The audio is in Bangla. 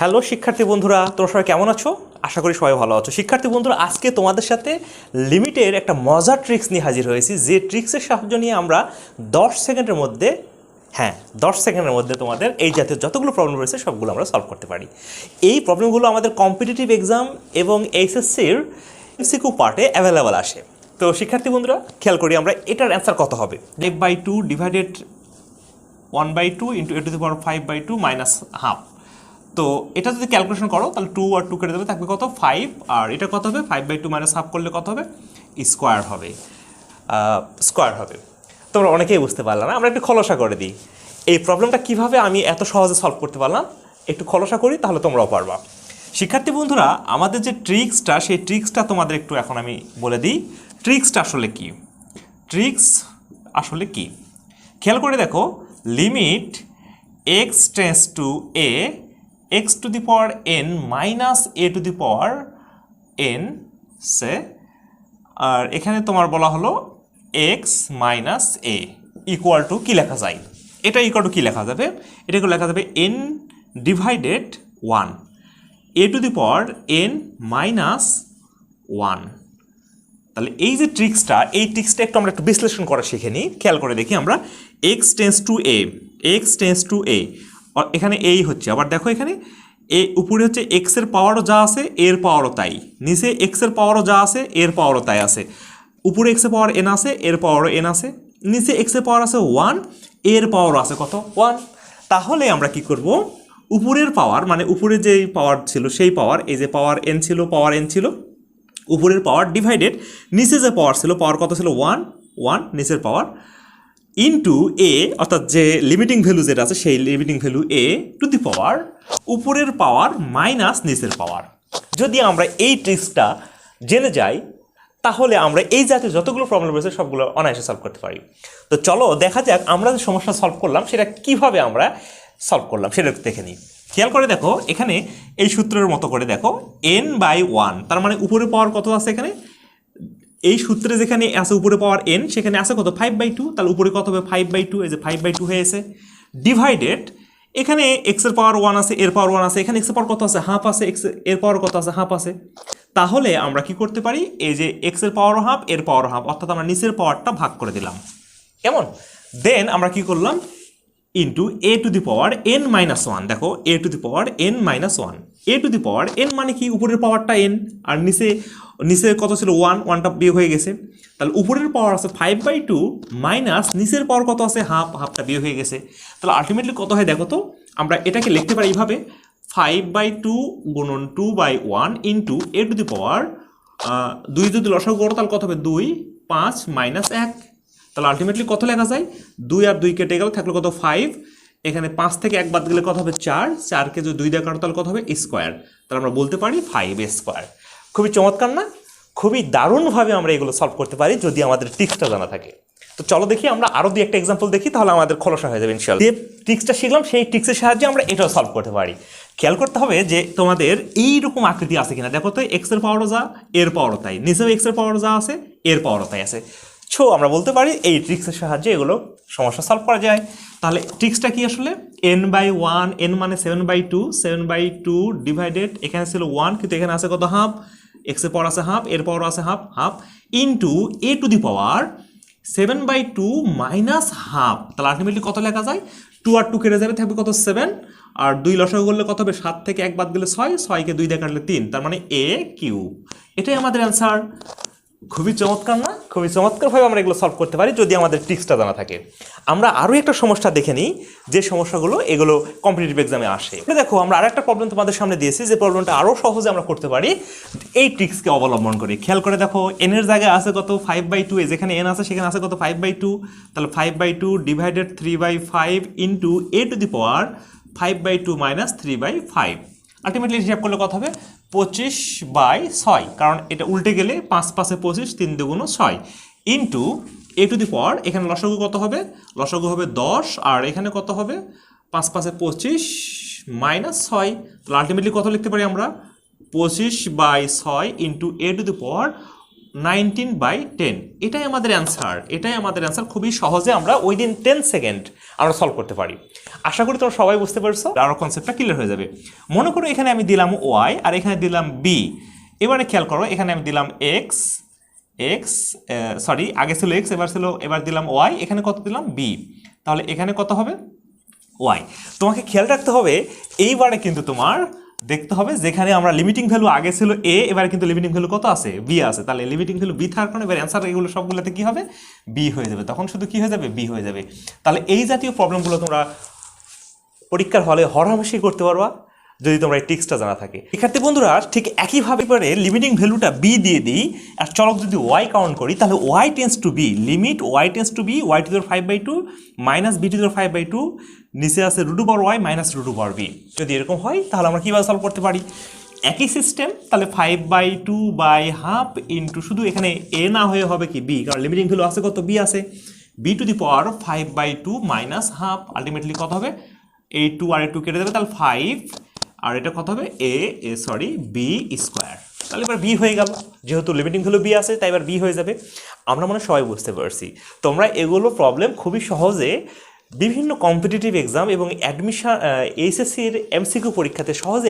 হ্যালো শিক্ষার্থী বন্ধুরা, তোমরা সবাই কেমন আছো? আশা করি সবাই ভালো আছো। শিক্ষার্থী বন্ধুরা, আজকে তোমাদের সাথে লিমিটের একটা মজার ট্রিক্স নিয়ে হাজির হয়েছি, যে ট্রিক্সের সাহায্য নিয়ে আমরা 10 সেকেন্ডের মধ্যে 10 সেকেন্ডের মধ্যে তোমাদের এই জাতীয় যতগুলো প্রবলেম রয়েছে সবগুলো আমরা সলভ করতে পারি। এই প্রবলেমগুলো আমাদের কম্পিটিটিভ এক্সাম এবং এইচএসসির এমসিকিউ পার্টে অ্যাভেলেবেল আসে। তো শিক্ষার্থী বন্ধুরা, খেয়াল করি আমরা এটার অ্যান্সার কত হবে। f/2 divided 1/2 into a⁵2 minus half. তো এটা যদি ক্যালকুলেশন করো তাহলে 2 আর 2 কেটে দেবে, থাকবে কত 5, আর এটা কত হবে 5/2 মাইনাস হাফ করলে কত হবে স্কোয়ার হবে। তোমরা অনেকেই বুঝতে পারলাম না, আমরা একটু খোলাসা করে দিই এই প্রবলেমটা কিভাবে আমি এত সহজে সলভ করতে পারলাম। একটু খোলাসা করি, তাহলে তোমরাও পারবা। শিক্ষার্থী বন্ধুরা, আমাদের যে ট্রিক্সটা, সেই ট্রিক্সটা তোমাদের একটু এখন আমি বলে দিই। ট্রিক্সটা আসলে কি? খেয়াল করে দেখো, limit x tends to a x to the power n minus a to the power n সে, আর এখানে তোমার বলা হলো x minus a equal to কী লেখা যায়? এটা ইকুয়াল টু কী লেখা যাবে? এটাকে লেখা যাবে n divided 1 a to the power n minus 1। তাহলে এই যে ট্রিক্সটা, এই ট্রিক্সটা আমরা একটু বিশ্লেষণ করা শিখে নিই। খেয়াল করে দেখি আমরা, x টেন্ডস টু a এখানে এই হচ্ছে, আবার দেখো এখানে এ উপরে হচ্ছে এক্স এর পাওয়ারও যা আছে এর পাওয়ারও তাই, নিচে এক্স এর পাওয়ারও যা আছে এর পাওয়ারও তাই আছে। উপরে এক্স এর পাওয়ার এন আছে, এর পাওয়ারও এন আছে, নিচে এক্স এর পাওয়ার আছে 1, এর পাওয়ারও আছে কত 1। তাহলে আমরা কি করব, উপরের পাওয়ার মানে উপরে যে পাওয়ার ছিল সেই পাওয়ার, এই যে পাওয়ার এন ছিল উপরের পাওয়ার ডিভাইডেড নিচে যে পাওয়ার ছিল, পাওয়ার কত ছিল 1 নিচের পাওয়ার ইন্টু এ, অর্থাৎ যে লিমিটিং ভ্যালু যেটা আছে সেই limiting value a to the power উপরের পাওয়ার মাইনাস নিচের পাওয়ার। যদি আমরা এই ট্রিক্সটা জেনে যাই, তাহলে আমরা এই জাতীয় যতগুলো প্রবলেম রয়েছে সবগুলো অনায়াসে সলভ করতে পারি। তো চলো দেখা যাক আমরা যে সমস্যা সলভ করলাম সেটা কিভাবে আমরা সলভ করলাম সেটা দেখে নিই। খেয়াল করে দেখো, এখানে এই সূত্রের মতো করে দেখো n/1, তার মানে উপরের পাওয়ার কত আছে এখানে, এই সূত্রে যেখানে আছে উপরে পাওয়ার n, সেখানে আছে কত 5/2, তাহলে উপরে কত হবে 5/2, এই যে 5/2 হয়েছে, ডিভাইডেড এখানে x এর পাওয়ার 1 আছে, এর পাওয়ার 1 আছে, এখানে x এর পাওয়ার কত আছে হাফ আছে, x এর পাওয়ার কত আছে হাফ আছে। তাহলে আমরা কি করতে পারি, এই যে x এর পাওয়ারও হাফ, এর পাওয়ারও হাফ, অর্থাৎ আমরা নিচের পাওয়ারটা ভাগ করে দিলাম, কেমন। দেন আমরা কি করলাম, into a to the power n minus 1। দেখো a to the power n minus 1, a to the power n মানে কি উপরের পাওয়ারটা n, আর নিচে কত ছিল 1টা বিয়োগ হয়ে গেছে, তাহলে উপরের পাওয়ার আছে 5/2 মাইনাস নিচের পাওয়ার কত আছে হাফটা বিয়োগ হয়ে গেছে। তাহলে আলটিমেটলি কত হয় দেখো তো, আমরা এটাকে লিখতে পারি এইভাবে 5/2 গুণন 2/1 ইন্টু a টু দি পাওয়ার 2 যদি লসাগু করো তাহলে কত হবে 2, 5 মাইনাস 1। তাহলে আলটিমেটলি কত লেখা যায়, 2 আর 2 কেটে গেল, থাকলো কত 5, এখানে 5 থেকে 1 বাদ গেলে কত হবে 4কে যদি 2 দিয়ে কাটো তাহলে কত হবে স্কোয়ার। তাহলে আমরা বলতে পারি 5² খুবই চমৎকার না? খুবই দারুণভাবে আমরা এগুলো সলভ করতে পারি যদি আমাদের ট্রিক্সটা জানা থাকে। তো চলো দেখি আমরা আরও একটা এক্সাম্পল দেখি, তাহলে আমাদের খোলসা হয়ে যাবে ইনশাআল্লাহ। যে ট্রিক্সটা শিখলাম সেই ট্রিক্সের সাহায্যে আমরা এটাও সলভ করতে পারি। খেয়াল করতে হবে যে তোমাদের এইরকম আকৃতি আছে কিনা। দেখো তো, এক্স এর পাওয়ারও যা এর পাওয়ারও তাই, নিচেও এক্স এর পাওয়ারও যা আছে এর পাওয়ারও তাই আছে। আমরা বলতে পারি এই ট্রিক্সের সাহায্যে এগুলো সমস্যা সলভ করা যায়। তাহলে ট্রিক্সটা কি আসলে, n/1, n মানে 7/2 ডিভাইডেড, এখানে ছিল 1 কিন্তু এখানে আছে কত হাফ, এক্স এর পাওয়ার আছে হাফ, এর পাওয়ার আছে half into a to the power 7/2 minus half. তাহলে আলটিমেটলি কত লেখা যায়, 2 আর 2 কেটে যাবে, থাকবে কত 7, আর 2 লসাগু করলে কত হবে 7 থেকে 1 বাদ গেলে 6কে 2 দিয়ে কাটলে 3, তার মানে a³। এটাই আমাদের অ্যান্সার। খুবই চমৎকার না? খুবই চমৎকারভাবে আমরা এগুলো সলভ করতে পারি যদি আমাদের ট্রিক্সটা জানা থাকে। আমরা আরও একটা সমস্যা দেখে নিই, যে সমস্যাগুলো এগুলো কম্পিটিটিভ এক্সামে আসে। দেখো, আমরা আরেকটা প্রবলেম তোমাদের সামনে দিয়েছি, যে প্রবলেমটা আরও সহজে আমরা করতে পারি এই ট্রিক্সকে অবলম্বন করে। খেয়াল করে দেখো, n এর জায়গায় আছে কত 5/2, যেখানে n আছে সেখানে আছে কত 5/2, তাহলে 5/2 divided 3/5 into a to the power 5/2 minus 3/5। Ultimately হিসাব করলে কত হবে 25/6, কারণ এটা উল্টে গেলে 5 5 25, 3 2 6 ইন্টু a টু দি পাওয়ার, এখানে লসাগু কত হবে, লসাগু হবে 10, আর এখানে কত হবে 5 5 25 মাইনাস 6। তাহলে আলটিমেটলি কত লিখতে পারি আমরা 25/6 ইন্টু a টু দি পাওয়ার 19/10, এটাই আমাদের অ্যান্সার। খুবই সহজে আমরা উইদিন 10 সেকেন্ড আমরা সলভ করতে পারি। আশা করি তোমরা সবাই বুঝতে পারছো, আরও কনসেপ্টটা ক্লিয়ার হয়ে যাবে। মনে করো এখানে আমি দিলাম ওয়াই আর এখানে দিলাম বি। এবারে খেয়াল করো এখানে আমি দিলাম এক্স, আগে ছিল এক্স, এবার দিলাম ওয়াই, এখানে কত দিলাম বি, তাহলে এখানে কত হবে ওয়াই। তোমাকে খেয়াল রাখতে হবে এইবারে কিন্তু তোমার দেখতে হবে যেখানে আমরা লিমিটিং ভ্যালু আগে ছিল এ, এবারে কিন্তু লিমিটিং ভ্যালু কত আছে বি আছে, তাহলে লিমিটিং ভ্যালু বি থাকার কারণে এবার অ্যান্সার এগুলো সবগুলোতে কি হবে বি হয়ে যাবে, তখন শুধু কি হয়ে যাবে বি হয়ে যাবে। তাহলে এই জাতীয় প্রবলেমগুলো তোমরা পরীক্ষার হলে হরহামেশাই করতে পারবা যদি তোমরা এই ট্রিক্সটা জানা থাকে। শিক্ষার্থী বন্ধুরা ঠিক একইভাবে পরে লিমিটিং ভ্যালুটা বি দিয়ে দিই আর চলক যদি ওয়াই কাউন্ট করি, তাহলে y tends to b, limit y tends to b y to the power 5/2 minus b to the power 5/2, নিচে আছে root over y minus root over b. যদি এরকম হয় তাহলে আমরা কীভাবে সলভ করতে পারি, একই সিস্টেম, তাহলে 5/2/12 ইন্টু শুধু এখানে এ না হয়ে হবে কি বি, কারণ লিমিটিং ভ্যালু আছে কত বি আছে, B to the power 5/2 minus half, ultimately কত হবে এই 2 আর 2 কেটে দেবে, তাহলে 5 আর এটা কত হবে বি স্কোয়ার। তাহলে এবার বি হয়ে গেল, যেহেতু লিমিটিং ভ্যালু বি আছে তাই এবার বি হয়ে যাবে। আমরা মনে সবাই বুঝতে পারছি। তোমরা এগুলো প্রবলেম খুবই সহজে বিভিন্ন কম্পিটিটিভ এক্সাম এবং অ্যাডমিশন এইচএসসির এমসিকিউ পরীক্ষাতে সহজে